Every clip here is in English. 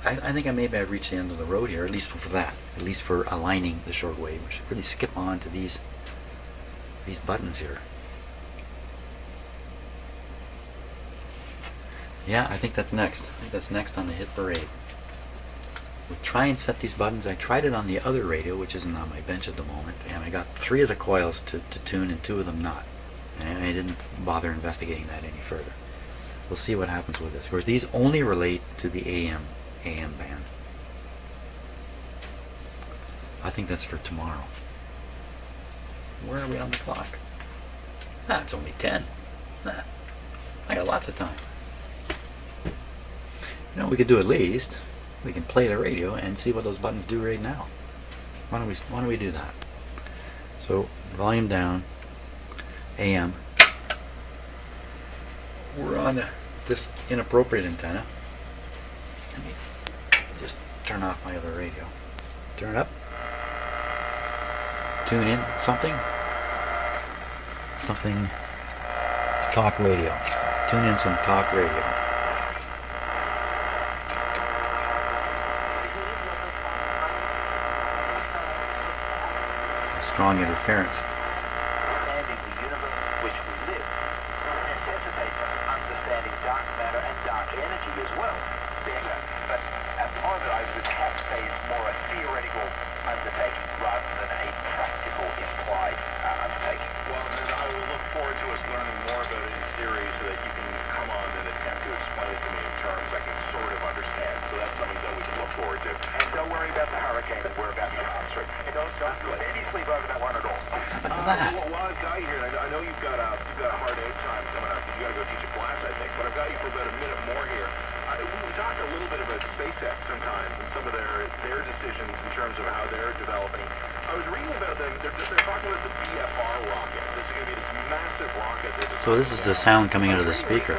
I think maybe I've reached the end of the road here, at least for that. At least for aligning the shortwave. We should really skip on to these buttons here. Yeah, I think that's next. I think that's next on the hit parade. We'll try and set these buttons. I tried it on the other radio, which isn't on my bench at the moment, and I got 3 of the coils to tune and 2 of them not. And I didn't bother investigating that any further. We'll see what happens with this. Of course, these only relate to the AM band. I think that's for tomorrow. Where are we on the clock? Ah, it's only 10. Ah, I got lots of time. You know, we could do at least. We can play the radio and see what those buttons do right now. Why don't we do that? So volume down, AM. We're on this inappropriate antenna. Let me just turn off my other radio. Turn it up. Tune in something. Talk radio. Tune in some talk radio. Strong interference. Understanding the universe in which we live necessitates understanding dark matter and dark energy as well. Better, but at the moment I would have to say it's more a theoretical undertaking rather than a practical implied undertaking. Well, then I will look forward to us learning more about it in theory so that you can come on and attempt to explain it to me in terms I can sort of understand. So that's something that we can look forward to. And don't worry about the hurricane. We're about to answer it. And don't lose any sleep over that one at all. While I've got you here, I know you've got a hard out time coming up. You got to go teach a class, I think. But I've got you for about a minute more here. We talked a little bit about SpaceX sometimes and some of their decisions in terms of how they're developing. I was reading about them. They're talking about the BFR rocket. This is going to be this massive rocket. So this is the sound coming out of the speaker.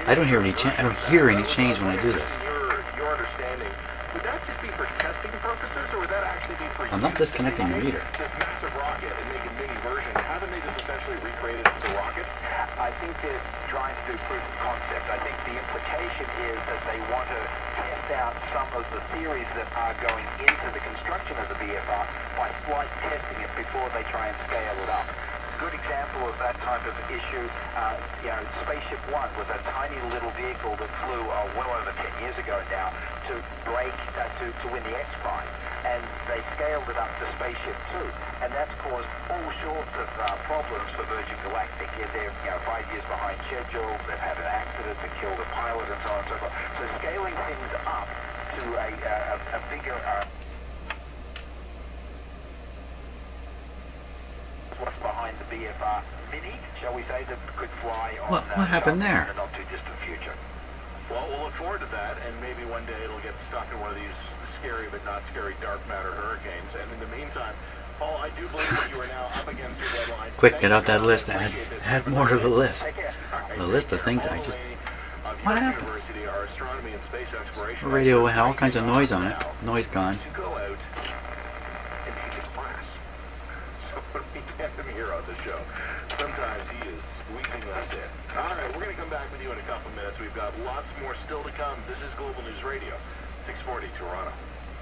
I don't hear any change when I do this. Your understanding, would that just be for testing purposes, or would that actually be for? I'm not disconnecting the meter. This massive rocket and make a mini version. Haven't they just essentially recreated the rocket? I think they're trying to do proof of concept. I think the implication is that they want to test out some of the theories that are going into the construction of the BFR by flight testing it before they try and scale it up. Good example of that type of issue, Spaceship One was a tiny little vehicle that flew well over 10 years ago now to win the X Prize, and they scaled it up to Spaceship Two, and that's caused all sorts of problems for Virgin Galactic. They're 5 years behind schedule. They've had an accident that killed a pilot, and so on and so forth. So scaling things up to a bigger. What's behind the BFR Mini, shall we say, that could fly on What happened there? in the not too distant future. Well, we'll look forward to that, and maybe one day it'll get stuck in one of these scary but not scary dark matter hurricanes. And in the meantime, Paul, I do believe that you are now up against your deadline. Quick, get out that list. Add more to the list. The list of things I just... What happened? The radio had all kinds of noise on it. Noise gone. To go out and teach a class. So when we get him here on the show, sometimes he is squeezing us in. All right, we're going to come back with you in a couple minutes. We've got lots more still to come. This is Global News Radio, 640 Toronto,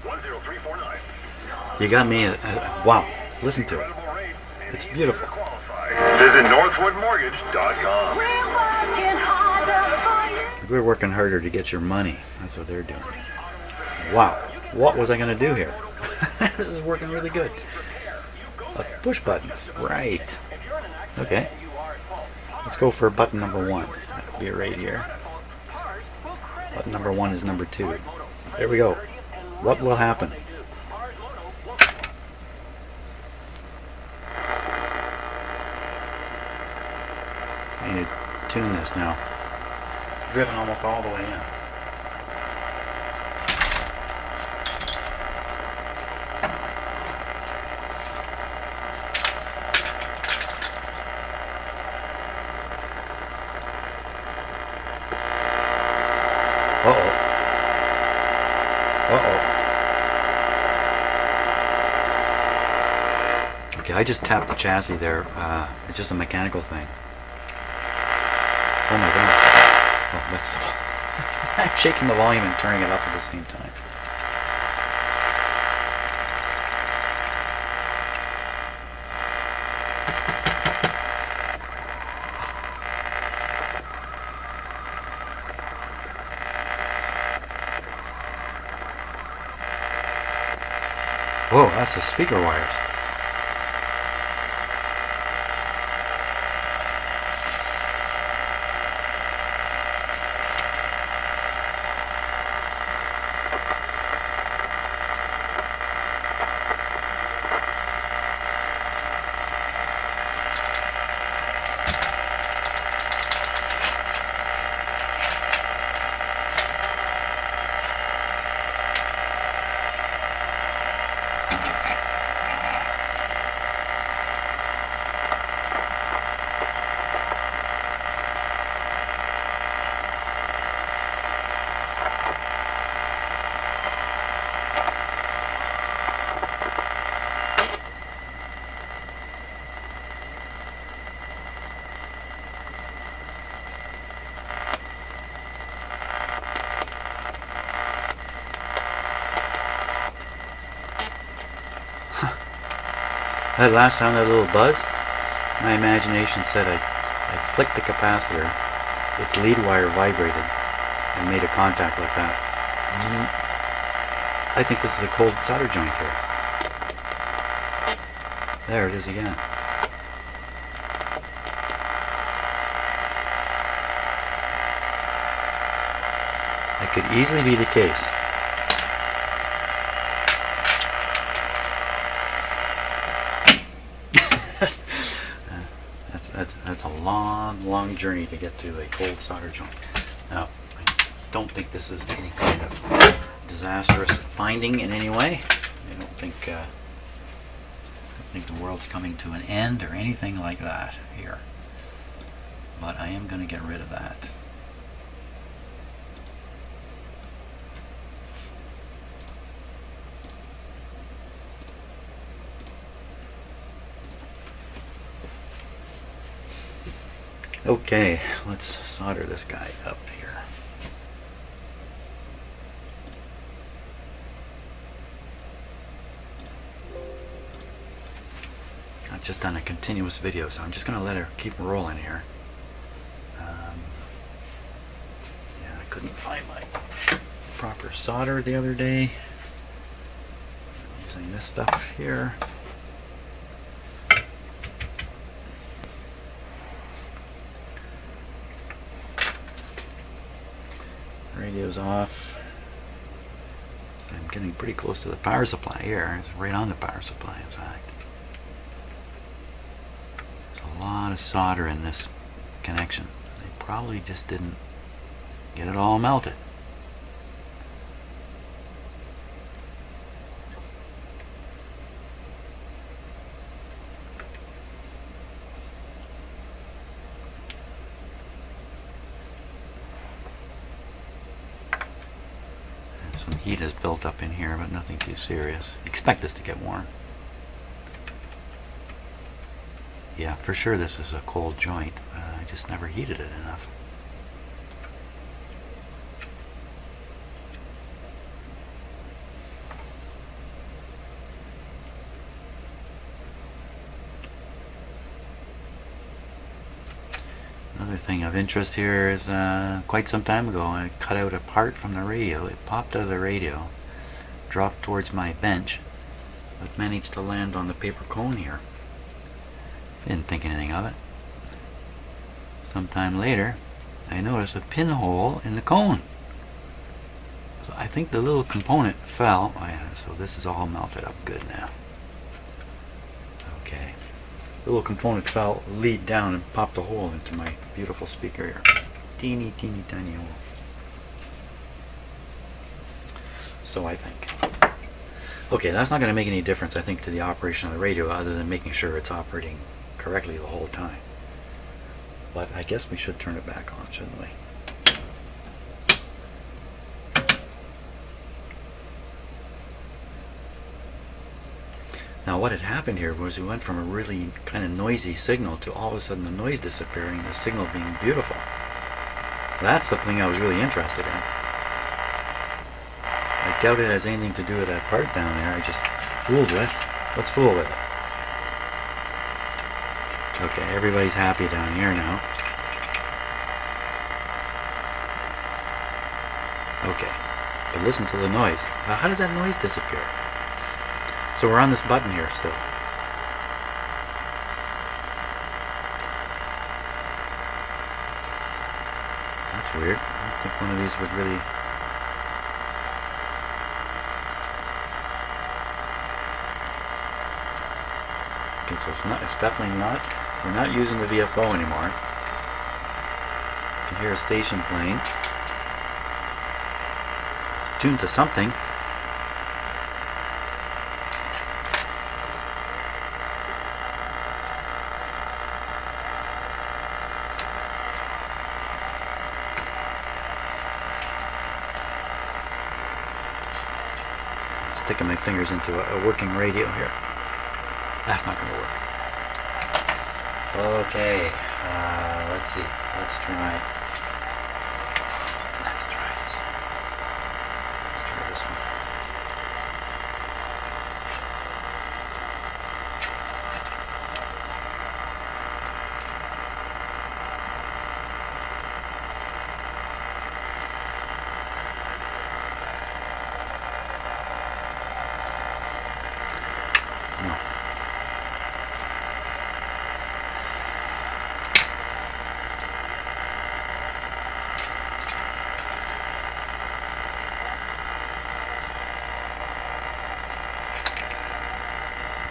10349. You got me. Wow. Listen to it. It's beautiful. Visit northwoodmortgage.com. We're working harder to get your money. That's what they're doing. Wow. What was I going to do here? This is working really good. Push buttons. Right. Okay. Let's go for button number 1. That'll be right here. Button number 1 is number 2. There we go. What will happen? I need to tune this now. It's driven almost all the way in. Okay, I just tapped the chassis there. It's just a mechanical thing. Oh my gosh. Oh, that's the... I'm shaking the volume and turning it up at the same time. Whoa, that's the speaker wires. That last sound, that little buzz, my imagination said I flicked the capacitor, its lead wire vibrated and made a contact like that. Bzz. I think this is a cold solder joint here. There it is again. That could easily be the case. That's a long journey to get to a cold solder joint. Now, I don't think this is any kind of disastrous finding in any way. I don't think the world's coming to an end or anything like that here. But I am going to get rid of that. Okay, let's solder this guy up here. I've just done a continuous video, so I'm just going to let her keep rolling here. Yeah, I couldn't find my proper solder the other day. I'm using this stuff here. Radio's off. So I'm getting pretty close to the power supply here. It's right on the power supply, in fact. There's a lot of solder in this connection. They probably just didn't get it all melted. Some heat has built up in here, but nothing too serious. Expect this to get warm. Yeah, for sure this is a cold joint. I just never heated it enough. Another thing of interest here is quite some time ago I cut out a part from the radio. It popped out of the radio, dropped towards my bench, but managed to land on the paper cone here. Didn't think anything of it. Sometime later I noticed a pinhole in the cone. So I think the little component fell. Oh yeah, so this is all melted up good now. Okay. The little component fell, lead down, and popped a hole into my beautiful speaker here. Teeny tiny hole. So I think. Okay, that's not going to make any difference, I think, to the operation of the radio, other than making sure it's operating correctly the whole time. But I guess we should turn it back on, shouldn't we? Now what had happened here was we went from a really kind of noisy signal to all of a sudden the noise disappearing and the signal being beautiful. That's the thing I was really interested in. I doubt it has anything to do with that part down there I just fooled with. Let's fool with it. Okay, everybody's happy down here now. Okay, but listen to the noise. Now, how did that noise disappear? So we're on this button here still. That's weird. I don't think one of these would really... Okay, so it's definitely not, we're not using the VFO anymore. You can hear a station plane. It's tuned to something. Sticking my fingers into a working radio here. That's not going to work. Okay, let's see. Let's try this. Let's try this one. No.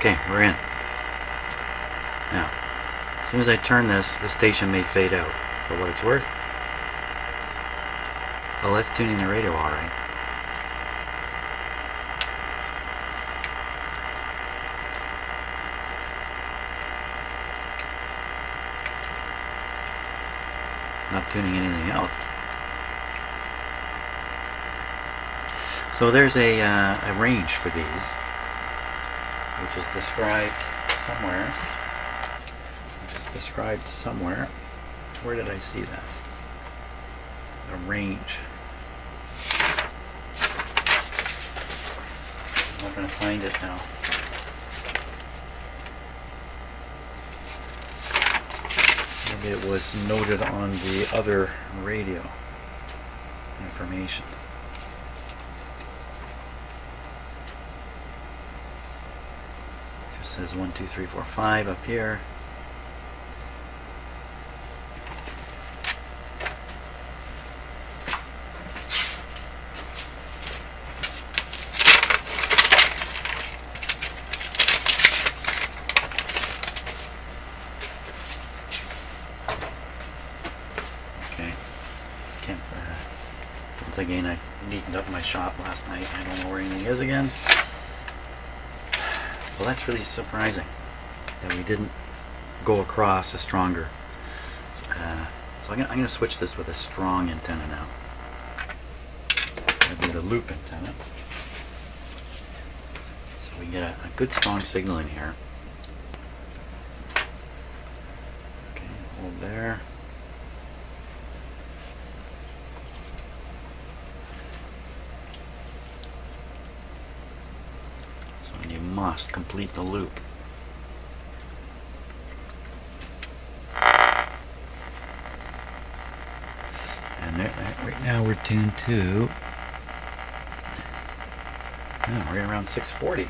Okay, we're in. Now, as soon as I turn this, the station may fade out. For what it's worth. Well, that's tuning the radio all right. Not tuning anything else. So there's a range for these, which is described somewhere. Where did I see that? A range. I'm not going to find it now. Maybe it was noted on the other radio information. It just says 1, 2, 3, 4, 5 up here. Once again, I neatened up my shop last night. I don't know where anything is again. Well, that's really surprising that we didn't go across a stronger. So I'm going to switch this with a strong antenna now. That'd be the loop antenna. So we get a good strong signal in here. Okay, hold there. You must complete the loop. And there, right now we're tuned to right around 640.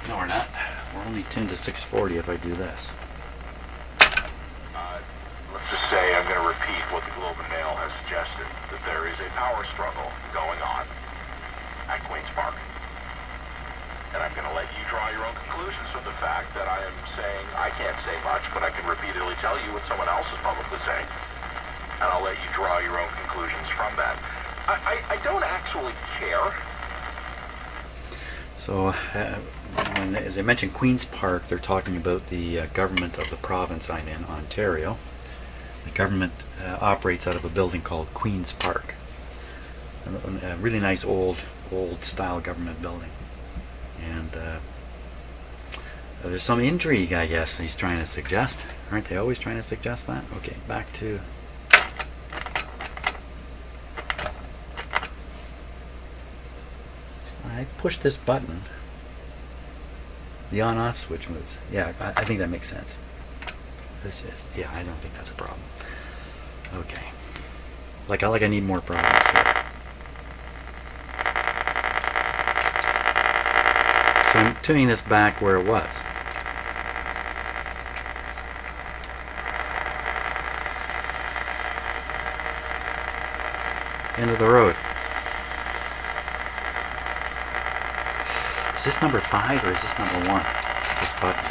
No, we're not. We're only tuned to 640 if I do this. Just say, I'm going to repeat what the Globe and Mail has suggested, that there is a power struggle going on at Queen's Park. And I'm going to let you draw your own conclusions from the fact that I am saying I can't say much, but I can repeatedly tell you what someone else is publicly saying. And I'll let you draw your own conclusions from that. I don't actually care. So, as I mentioned Queen's Park, they're talking about the government of the province I'm in, Ontario. The government operates out of a building called Queen's Park. A really nice old style government building. And There's some intrigue, I guess, he's trying to suggest. Aren't they always trying to suggest that? Okay, back to... I push this button. The on-off switch moves. Yeah, I think that makes sense. This is... Yeah, I don't think that's a problem. Okay. Like I need more problems here. So I'm tuning this back where it was. End of the road. Is this number 5 or is this number 1? This button.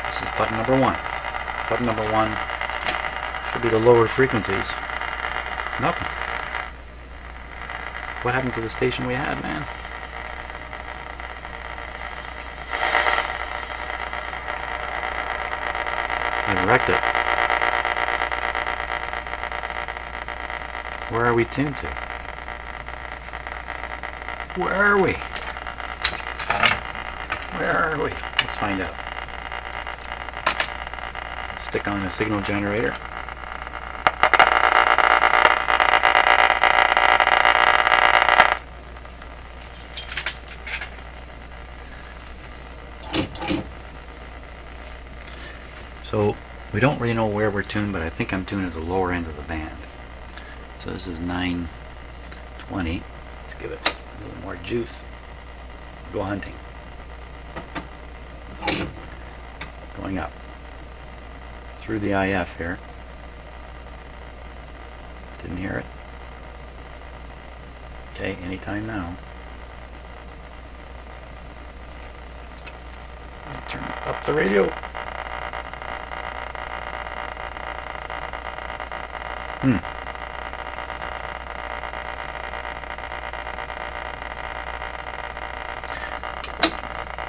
This is button number 1. Button number 1 should be the lower frequencies. Nothing. What happened to the station we had, man? I wrecked it. Where are we tuned to? Where are we? Where are we? Let's find out. Stick on a signal generator. So we don't really know where we're tuned, but I think I'm tuned at the lower end of the band. So this is 920. Let's give it a little more juice. Go hunting. Going up. Through the IF here. Didn't hear it. Okay, anytime now. I'll turn up the radio.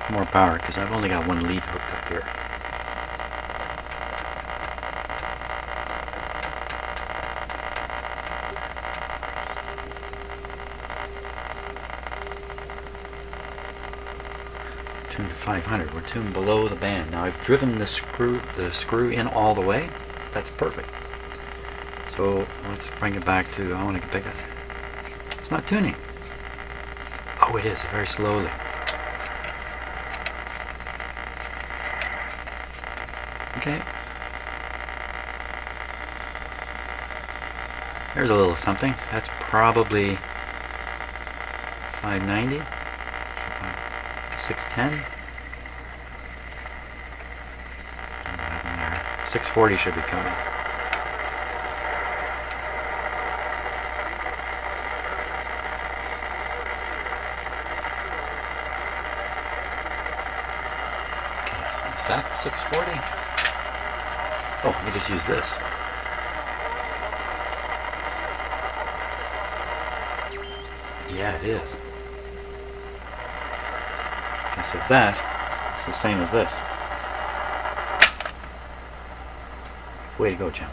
More power, because I've only got one lead hooked up here. Tuned to 500. We're tuned below the band. Now I've driven the screw in all the way. That's perfect. So let's bring it back to, I want to pick it. It's not tuning. Oh, it is, very slowly. Okay. There's a little something. That's probably 590, 610. 640 should be coming. Okay, is that 640? Oh, let me just use this. Yeah, it is. Okay, so that is the same as this. Way to go, Jim.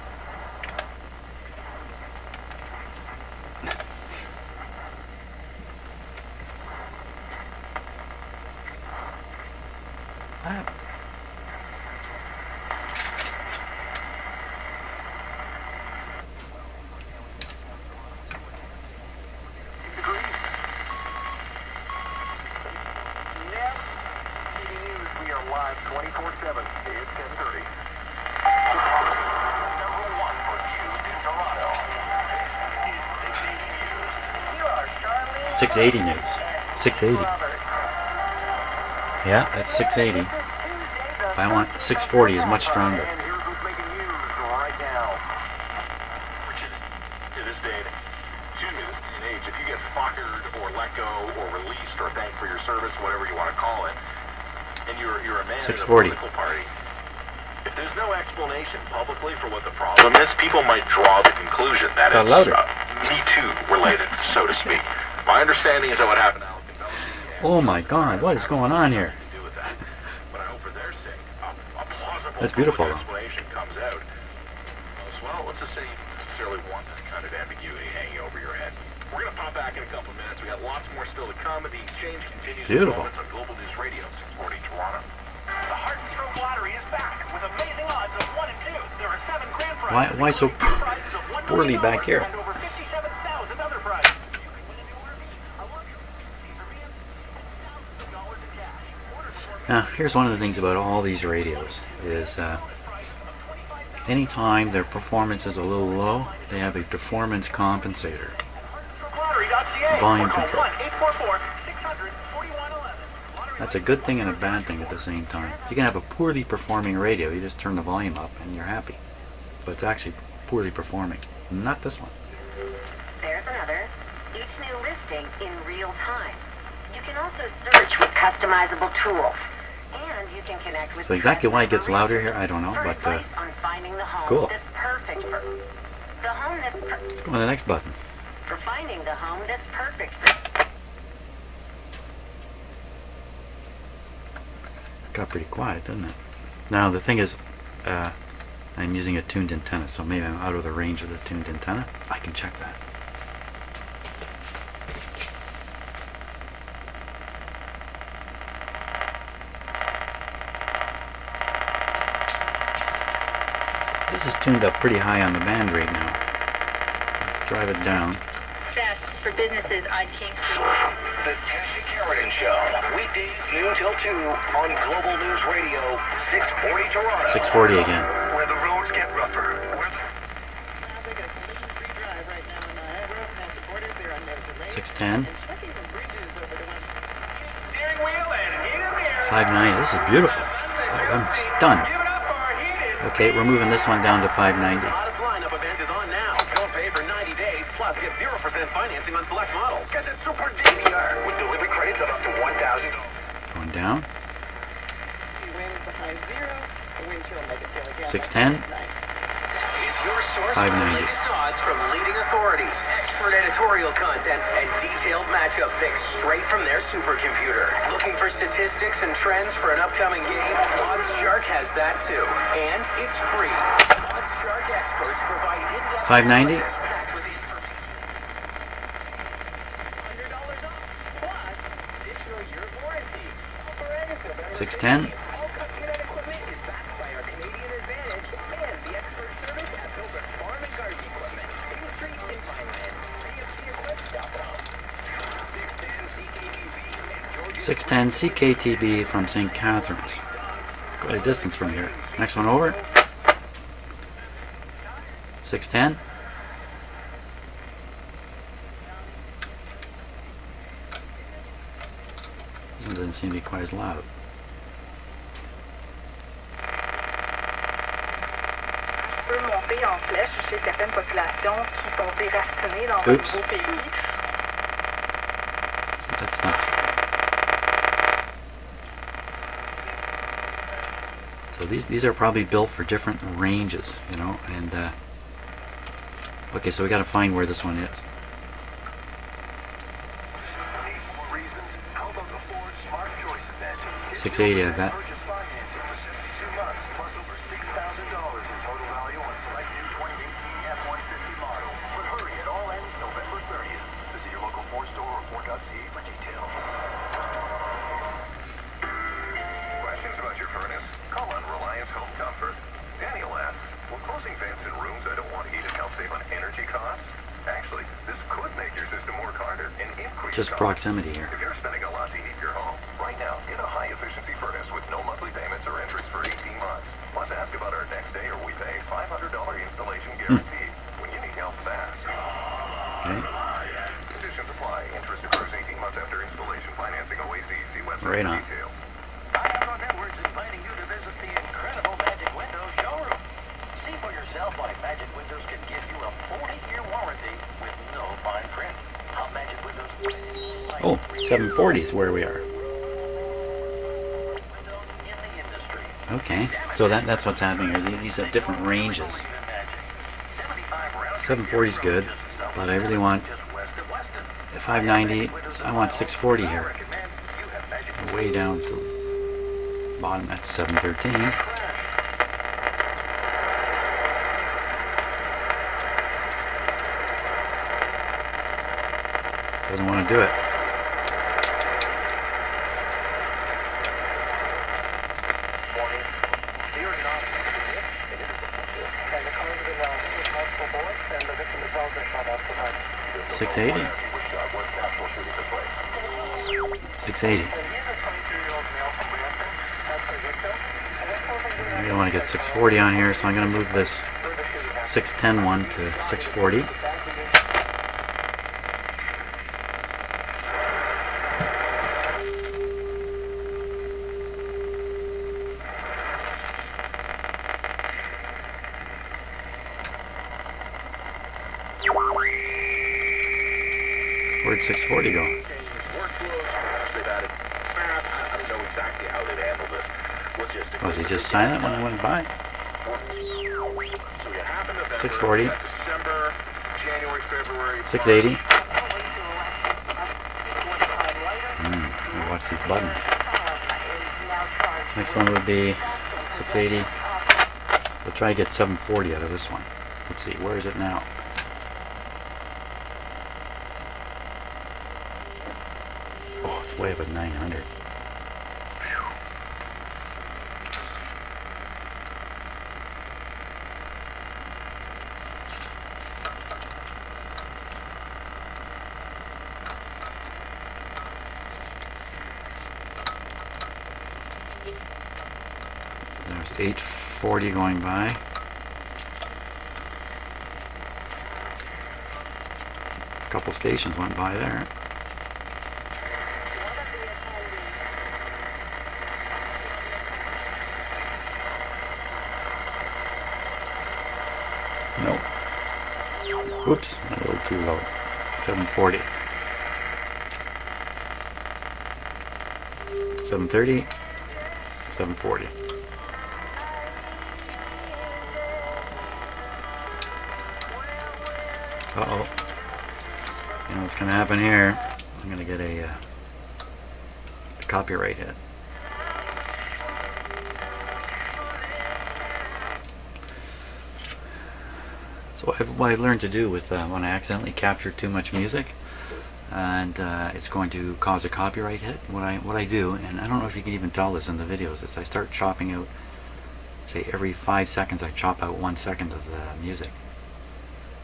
Live 24/7. It's 10:30. 680 news. 680. Yeah, that's 680. But I want 640 is much stronger. And here's what's making news right now. To this day, excuse me, this day and age, if you get fired or let go or released or thanked for your service, whatever you want to call it, and you're a man in a 640. political party, if there's no explanation publicly for what the problem is, people might draw the conclusion that Got it's louder. Me Too related, so to speak. My understanding is that what happened to Alec and Bella, Oh my God, what is going on here? to do with that. But I hope for their sake, a plausible That's beautiful, public though. explanation comes out. As well, let's just say you don't necessarily want that kind of ambiguity hanging over your head. We're going to pop back in a couple of minutes. We got lots more still to come. The exchange continues. Beautiful. On Global News Radio, 640 Toronto. Why so poorly back here? Now, here's one of the things about all these radios is anytime their performance is a little low, they have a performance compensator. Volume control. That's a good thing and a bad thing at the same time. You can have a poorly performing radio, you just turn the volume up and you're happy. But it's actually poorly performing. Not this one. There's another. Each new listing in real time. You can also search with customizable tools. And you can connect with... So exactly why it gets louder here, I don't know, but cool. That's perfect for the home that's Let's go on the next button. for finding the home that's perfect for... Got pretty quiet, didn't it? Now the thing is, I'm using a tuned antenna, so maybe I'm out of the range of the tuned antenna. I can check that. This is tuned up pretty high on the band rate now. Let's drive it down. Best for businesses on King Street. The Tasha Keratin Show, weekdays noon till 2 on Global News Radio, 640 Toronto. 640 again. Where the roads get rougher. 610. 590. This is beautiful. I'm stunned. Okay, we're moving this one down to 590. Hottest lineup event is on now. Don't pay for 90 days, plus get 0% financing on select models. Get it super DPR with delivery credits of up to $1,000. Going down. 610. Is your source 590. for the latest odds from leading authorities, expert editorial content, and detailed matchup picks straight from their supercomputer. Looking for statistics and trends for an upcoming game? OddsShark has that too, and it's free. OddsShark experts provide in-depth 590. packed with $100 off, plus additional year warranty. For anything, 610. all Custom equipment is backed by our Canadian advantage and the expert service at Filbert Farm and Garden Equipment, King Street in Vineland. CFCequip.com. 610 CKTB from St. Catharines. Quite a distance from here. Next one over. 610. This one doesn't seem to be quite as loud. Peut monter en flèche chez certaines populations qui sont déracinées dans un Oops. nouveau pays. That's nuts. So these are probably built for different ranges, you know, and okay, so we got to find where this one is. 680, I bet. Questions about your furnace? Call on Reliance Home Comfort. Daniel asks, will closing vents in rooms that don't want heated help save on energy costs? Actually, this could make your system work harder and increase Just costs. proximity here. If you're spending a lot to heat your home, right now, get a high-efficiency furnace with no monthly payments or interest for 18 months. Plus, ask about our next day or we pay $500 installation guarantee when you need help fast. Okay. Conditions apply. Interest occurs 18 months after installation. Financing OAC. See website Right for on. details. Icon Networks is inviting you to visit the incredible Magic Windows showroom. See for yourself why Magic Windows can give you a 40-year warranty with no fine print. How Magic Windows... Oh, 740 is where we are. in the industry. Okay, so that's what's happening here. These have different ranges. 740 is good, but I really want 590. I want 640 here. Way down to the bottom at 713. Doesn't want to do it. 680. 680. I don't want to get 640 on here, so I'm going to move this 610 one to 640. Where'd 640 go? I don't know exactly how they'd handle this logistically. Was he just silent when I went by? So you have November, 640. December, January, February, 680. I'll watch these buttons. Next one would be 680. We'll try to get 740 out of this one. Let's see, where is it now? Oh, it's way up at 900. There's 840 going by. A couple stations went by there. Nope. Whoops, a little too low. 740. 730. 740. Uh-oh. You know what's going to happen here? I'm going to get a copyright hit. So what I've learned to do with when I accidentally capture too much music and it's going to cause a copyright hit, what I do, and I don't know if you can even tell this in the videos, is I start chopping out, say every 5 seconds I chop out 1 second of the music.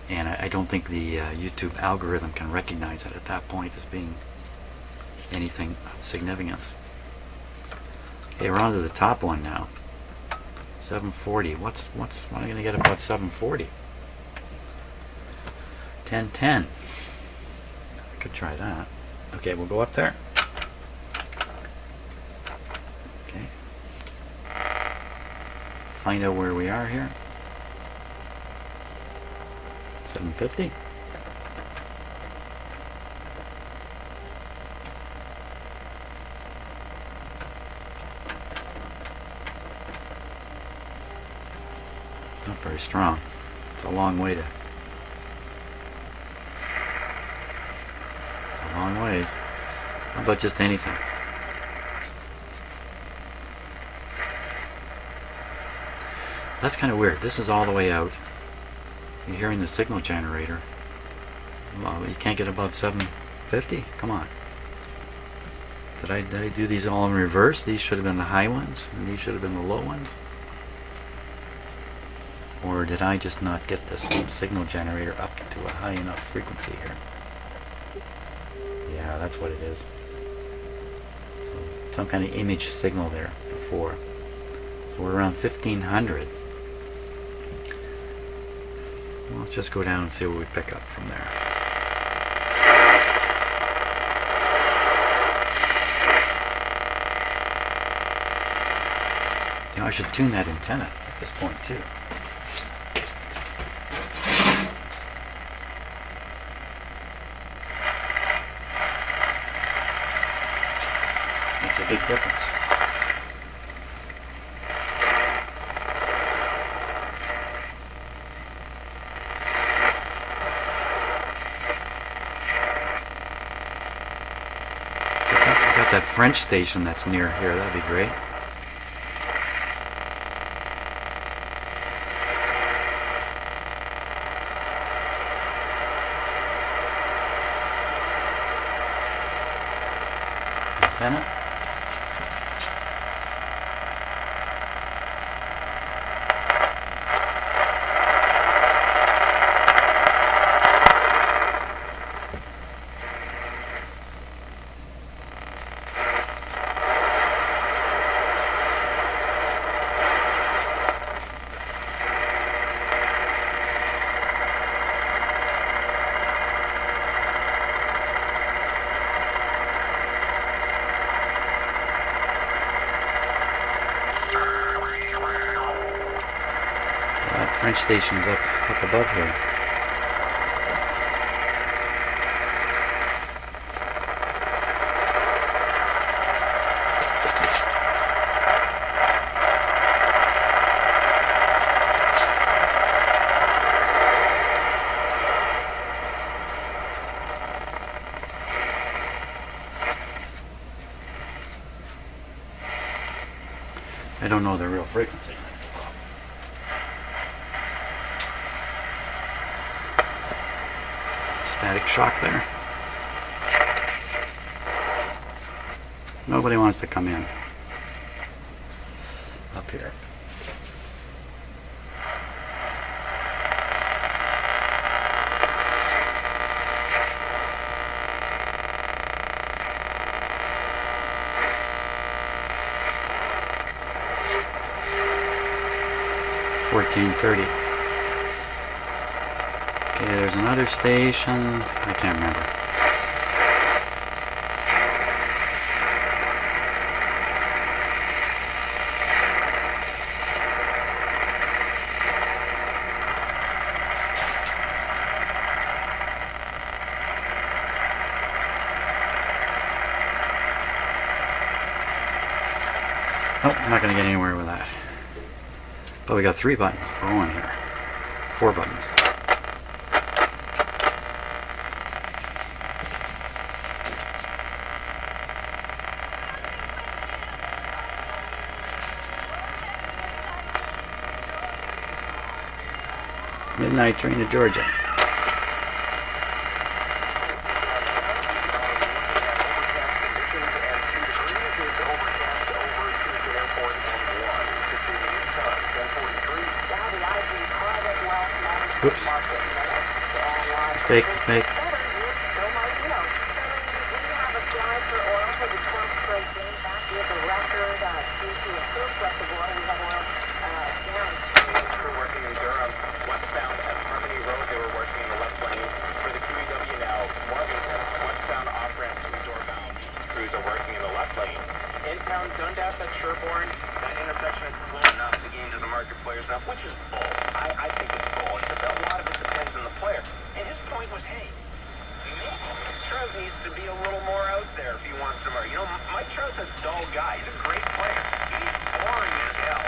And I don't think the YouTube algorithm can recognize it at that point as being anything of significance. Okay, we're on to the top one now. 740. What am I going to get above 740? 1010. I could try that. Okay, we'll go up there. Okay. Find out where we are here. 750. Not very strong. It's a long way to. It's a long ways. How about just anything? That's kind of weird. This is all the way out. You're hearing the signal generator. Well, you can't get above 750? Come on. Did I do these all in reverse? These should have been the high ones, and these should have been the low ones? Or did I just not get this signal generator up to a high enough frequency here? Yeah, that's what it is. So, some kind of image signal there before. So we're around 1500. Well, let's just go down and see what we pick up from there. You know, I should tune that antenna at this point too. Makes a big difference. Got that French station that's near here, that'd be great. Antenna. French station's up above here. I don't know the real frequency. That's the problem. Static shock there. Nobody wants to come in. Up here. $14.30. Okay, there's another station. I can't remember. Nope, I'm not going to get anywhere with that. But we got 3 buttons going here. 4 buttons. Midnight train to Georgia. Oops. Mistake. Which is bull. I think it's bull. A lot of it depends on the player. And his point was, hey, maybe Trout needs to be a little more out there if he wants to mark. You know, Mike Trout's a dull guy. He's a great player. He's boring as hell.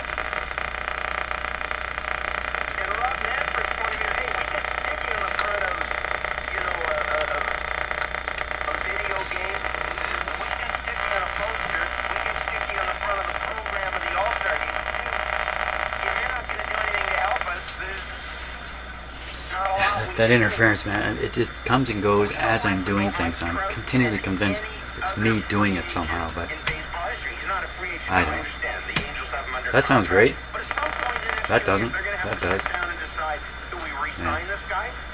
And Rob Manfred's point of view, hey, we can stick you in the front of, you know, a video game. We can stick you on a poster. We can stick you on the front of the program of the All-Star game. That interference, man, it comes and goes as I'm doing things. I'm continually convinced it's me doing it somehow, but I don't. That sounds great. That doesn't. That does. Yeah.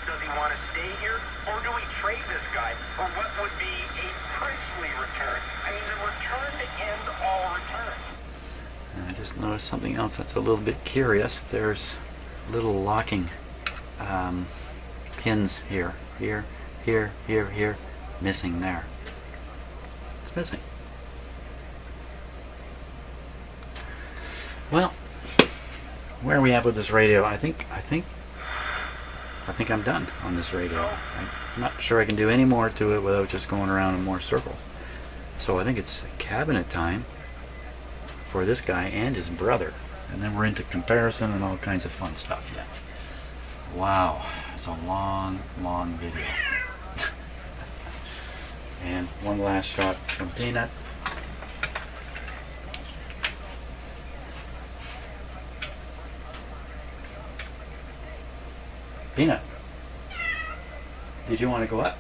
Does he want to stay here, or do we trade this guy, or what would be a princely return? I mean, the return to end all returns. I just noticed something else that's a little bit curious. There's little locking pins here, missing there. It's missing. Well, where are we at with this radio? I think I'm done on this radio. I'm not sure I can do any more to it without just going around in more circles. So I think it's cabinet time for this guy and his brother. And then we're into comparison and all kinds of fun stuff. Yeah. Wow, it's a long video. And one last shot from Peanut. Peanut, did you want to go up?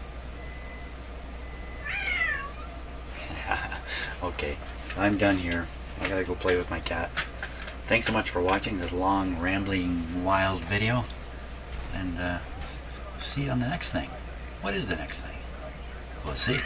Okay, I'm done here. I gotta go play with my cat. Thanks so much for watching this long, rambling, wild video. And see you on the next thing. What is the next thing? We'll see.